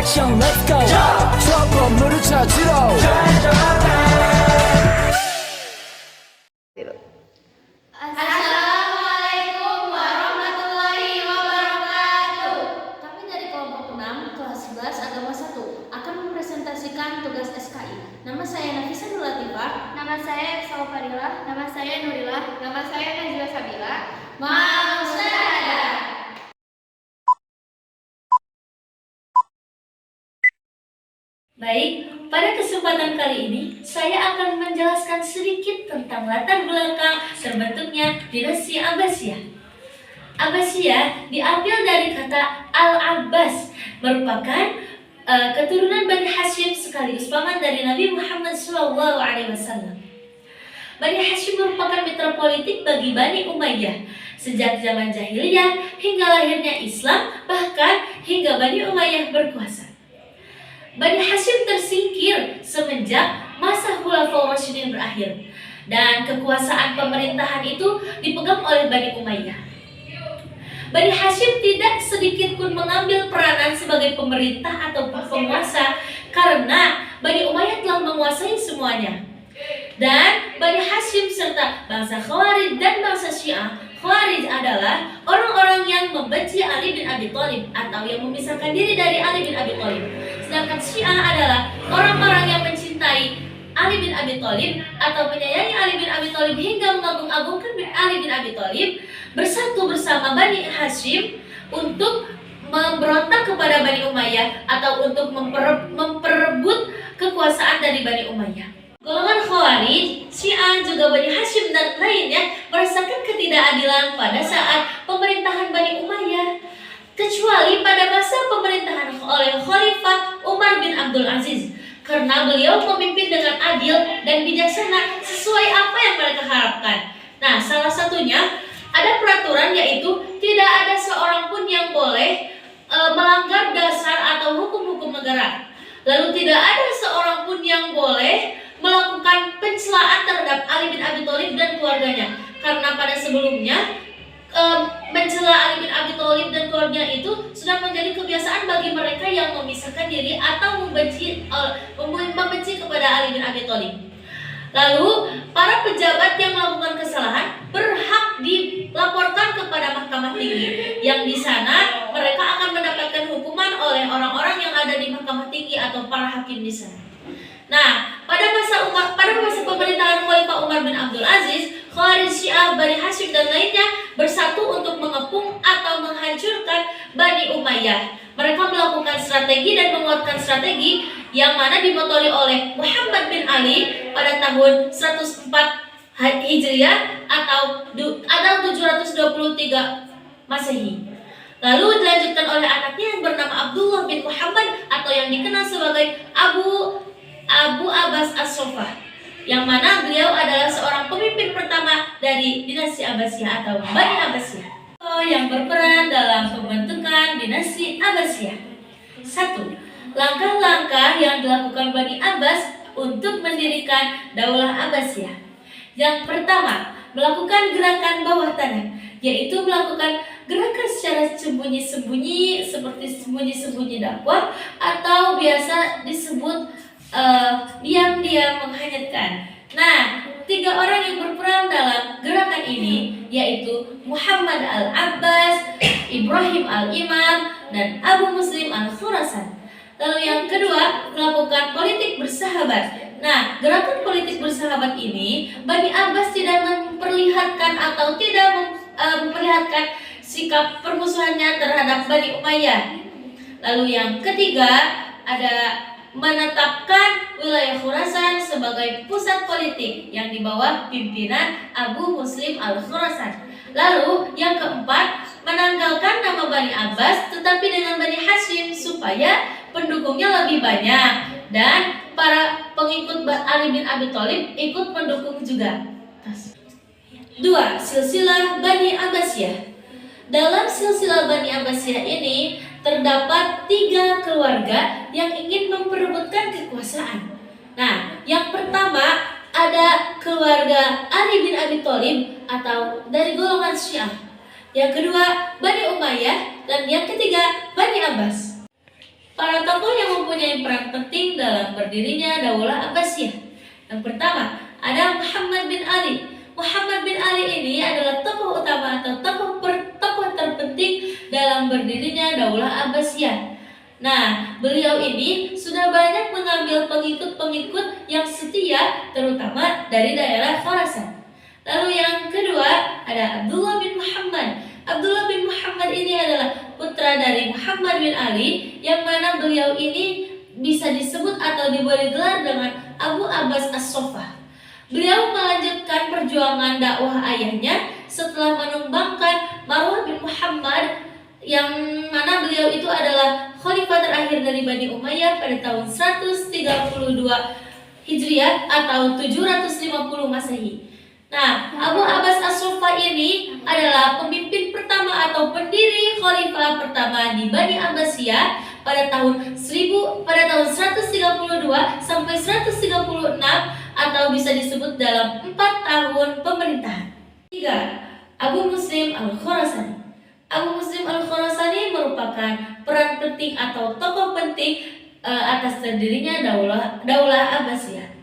형 let's go 저 건물을 찾으러 Assalamualaikum warahmatullahi wabarakatuh. Kami dari kelompok 6 kelas 11 agama 1 akan mempresentasikan tugas SKI. Nama saya Nafisa Nur Latifah. Nama saya Efsal Fadilah. Nama saya Nurilah. Nama saya Najwa Sabila. Mau syahada. Baik, pada kesempatan kali ini saya akan menjelaskan sedikit tentang latar belakang terbentuknya dinasti Abbasiyah. Abbasiyah diambil dari kata Al-Abbas, merupakan keturunan Bani Hashim sekaligus paman dari Nabi Muhammad SAW. Bani Hashim merupakan mitra politik bagi Bani Umayyah sejak zaman jahiliyah hingga lahirnya Islam, bahkan hingga Bani Umayyah berkuasa. Bani Hashim tersingkir semenjak masa Khulafaur Rasyidin berakhir dan kekuasaan pemerintahan itu dipegang oleh Bani Umayyah. Bani Hashim tidak sedikit pun mengambil peranan sebagai pemerintah atau penguasa karena Bani Umayyah telah menguasai semuanya. Dan Bani Hashim serta bangsa Khawarij dan bangsa Syiah. Khawarij adalah orang-orang yang membenci Ali bin Abi Thalib atau yang memisahkan diri dari Ali bin Abi Thalib. Sedangkan Syiah adalah orang-orang yang mencintai Ali bin Abi Thalib atau menyayangi Ali bin Abi Thalib hingga mengagung-agungkan Ali bin Abi Thalib, bersatu bersama Bani Hashim untuk memberontak kepada Bani Umayyah atau untuk memperebut kekuasaan dari Bani Umayyah. Golongan Khawarij, Syiah, juga Bani Hashim dan lainnya merasakan ketidakadilan pada saat pemerintahan Bani Umayyah, kecuali pada masa pemerintahan oleh Khalifah Umar bin Abdul Aziz, karena beliau memimpin dengan adil dan bijaksana sesuai apa yang mereka harapkan. Nah, salah satunya ada peraturan yaitu tidak ada seorang pun yang boleh melanggar dasar atau hukum-hukum negara. Lalu tidak ada seorang pun yang boleh melakukan pencelaan terhadap Ali bin Abi Thalib dan keluarganya, karena pada sebelumnya mencela Ali bin Abi Thalib dan keluarganya itu sudah menjadi kebiasaan bagi mereka yang memisahkan diri atau membenci kepada Ali bin Abi Thalib. Lalu para pejabat yang melakukan kesalahan berhak dilaporkan kepada Mahkamah Tinggi, yang di sana mereka akan mendapatkan hukuman oleh orang-orang yang ada di Mahkamah Tinggi atau para hakim di sana. Nah, pada masa pemerintahan Khalifah Umar bin Abdul Aziz, Khawarij, Syiah, Bani Hashim dan lainnya bersatu untuk mengepung atau menghancurkan Bani Umayyah. Mereka melakukan strategi dan menguatkan strategi yang mana dimotori oleh Muhammad bin Ali pada tahun 104 Hijriah atau 723 Masehi. Lalu dilanjutkan oleh anaknya yang bernama Abdullah bin Muhammad atau yang dikenal sebagai Abu Abbas As-Soffah, yang mana beliau adalah seorang pemimpin pertama dari dinasti Abbasiyah atau Bani Abbasiyah yang berperan dalam pembentukan dinasti Abbasiyah. 1. Langkah-langkah yang dilakukan Bani Abbas untuk mendirikan Daulah Abbasiyah. Yang pertama, melakukan gerakan bawah tanah, yaitu melakukan gerakan secara sembunyi-sembunyi seperti sembunyi-sembunyi dakwah atau biasa disebut diam-diam menghanyutkan. Nah, 3 orang yang berperan dalam gerakan ini yaitu Muhammad Al-Abbas, Ibrahim Al-Imam, dan Abu Muslim Al-Khurasan. Lalu yang kedua, melakukan politik bersahabat. Nah, gerakan politik bersahabat ini Bani Abbas tidak memperlihatkan atau tidak memperlihatkan sikap permusuhannya terhadap Bani Umayyah. Lalu yang ketiga, ada menetapkan wilayah Khurasan sebagai pusat politik yang di bawah pimpinan Abu Muslim Al-Khurasan. Lalu yang keempat, menanggalkan nama Bani Abbas tetapi dengan Bani Hashim supaya pendukungnya lebih banyak dan para pengikut Ali bin Abi Thalib ikut mendukung juga. 2. Silsilah Bani Abbasiyah. Dalam silsilah Bani Abbasiyah ini terdapat 3 keluarga yang ingin memperebutkan kekuasaan. Nah, yang pertama ada keluarga Ali bin Abi Thalib atau dari golongan Syiah. Yang kedua Bani Umayyah dan yang ketiga Bani Abbas. Para tokoh yang mempunyai peran penting dalam berdirinya Daulah Abbasiyah. Yang pertama, ada Muhammad bin Ali. Muhammad bin Ali ini adalah tokoh utama atau tokoh terpenting dalam berdirinya Daulah Abbasiyah. Nah, beliau ini sudah banyak mengambil pengikut-pengikut yang setia, terutama dari daerah Khorasan. Lalu yang kedua, ada Abdullah bin Muhammad. Abdullah bin Muhammad ini adalah putra dari Muhammad bin Ali, yang mana beliau ini bisa disebut atau diberi gelar dengan Abu Abbas As-Soffah. Beliau melanjutkan perjuangan dakwah ayahnya setelah menumbangkan Marwan bin Muhammad, yang mana beliau itu adalah khalifah terakhir dari Bani Umayyah pada tahun 132 Hijriah atau 750 Masehi. Nah, Abu Abbas As-Soffah ini adalah pemimpin pertama atau pendiri khalifah pertama di Bani Abbasiyah pada tahun 132 sampai 136 atau bisa disebut dalam 4 tahun pemerintahan. 3. Abu Muslim Al-Khurasani. Abu Muslim Al-Khurasani merupakan peran penting atau tokoh penting atas terdirinya Daulah Abbasiyah.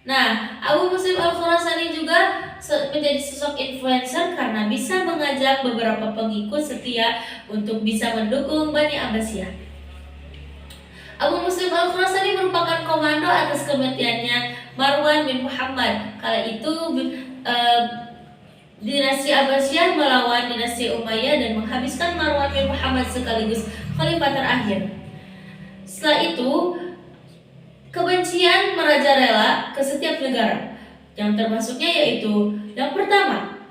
Nah, Abu Muslim Al-Khurasani juga menjadi sosok influencer karena bisa mengajak beberapa pengikut setia untuk bisa mendukung Bani Abbasiyah. Abu Muslim Al-Khurasani merupakan komando atas kematiannya Marwan bin Muhammad. Kala itu dinasti Abbasiyah melawan dinasti Umayyah dan menghabiskan Marwan bin Muhammad sekaligus khalifah terakhir. Setelah itu, kebencian merajalela ke setiap negara, yang termasuknya yaitu yang pertama,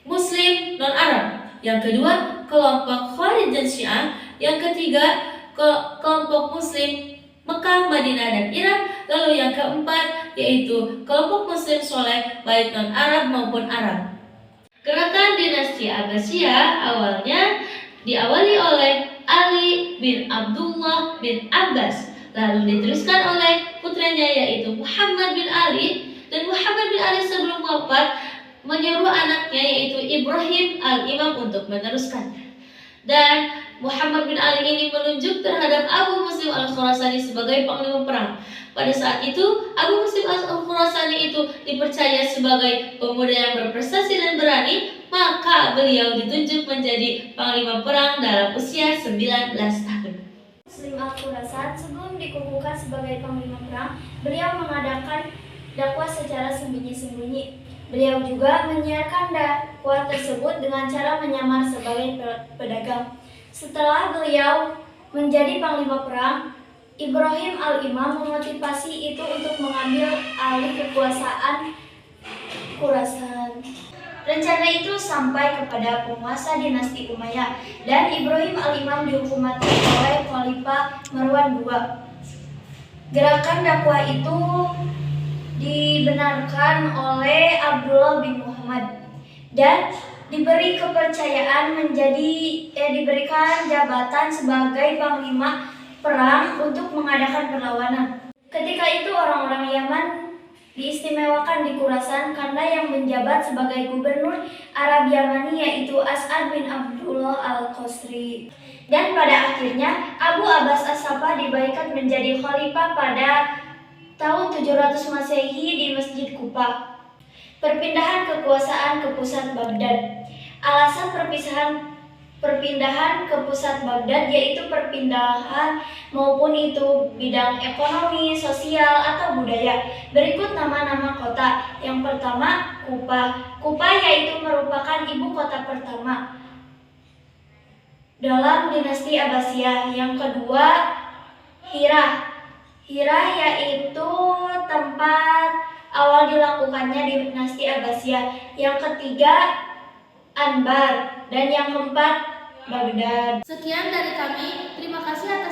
Muslim non-Arab, yang kedua, kelompok Khawarij dan Syiah, yang ketiga, kelompok Muslim Mekah, Madinah, dan Irak, lalu yang keempat yaitu kelompok Muslim Soleh baik non-Arab maupun Arab. Gerakan dinasti Abbasiyah awalnya diawali oleh Ali bin Abdullah bin Abbas, lalu diteruskan oleh putranya yaitu Muhammad bin Ali, dan Muhammad bin Ali sebelum wafat menyuruh anaknya yaitu Ibrahim al-Imam untuk meneruskannya. Dan Muhammad bin Ali ini menunjuk terhadap Abu Muslim Al-Khurasani sebagai panglima perang. Pada saat itu, Abu Muslim Al-Khurasani itu dipercaya sebagai pemuda yang berprestasi dan berani, maka beliau ditunjuk menjadi panglima perang dalam usia 19 tahun. Muslim Al-Khurasan sebelum dikukuhkan sebagai panglima perang, beliau mengadakan dakwah secara sembunyi-sembunyi. Beliau juga menyiarkan dakwah tersebut dengan cara menyamar sebagai pedagang. Setelah beliau menjadi panglima perang, Ibrahim al-Imam memotivasi itu untuk mengambil alih kekuasaan Khurasan. Rencana itu sampai kepada penguasa dinasti Umayyah, dan Ibrahim al-Imam dihukum mati oleh Khalifah Marwan II. Gerakan dakwah itu dibenarkan oleh Abdullah bin Muhammad dan diberi kepercayaan diberikan jabatan sebagai panglima perang untuk mengadakan perlawanan. Ketika itu orang-orang Yaman diistimewakan di Khurasan karena yang menjabat sebagai gubernur Arab Yamani yaitu As'ad bin Abdullah al-Qasri. Dan pada akhirnya Abu Abbas As-Soffah dibaikat menjadi khalifah pada tahun 700 Masehi di Masjid Kufa. Perpindahan kekuasaan ke pusat Baghdad. Alasan perpindahan ke pusat Baghdad yaitu perpindahan maupun itu bidang ekonomi, sosial, atau budaya. Berikut nama-nama kota. Yang pertama, Kufa. Kufa yaitu merupakan ibu kota pertama dalam dinasti Abbasiyah. Yang kedua, Hira. Hira yaitu tempat awal dilakukannya dinasti Abbasiyah. Yang ketiga, Anbar, dan yang keempat, Baghdad. Sekian dari kami. Terima kasih atas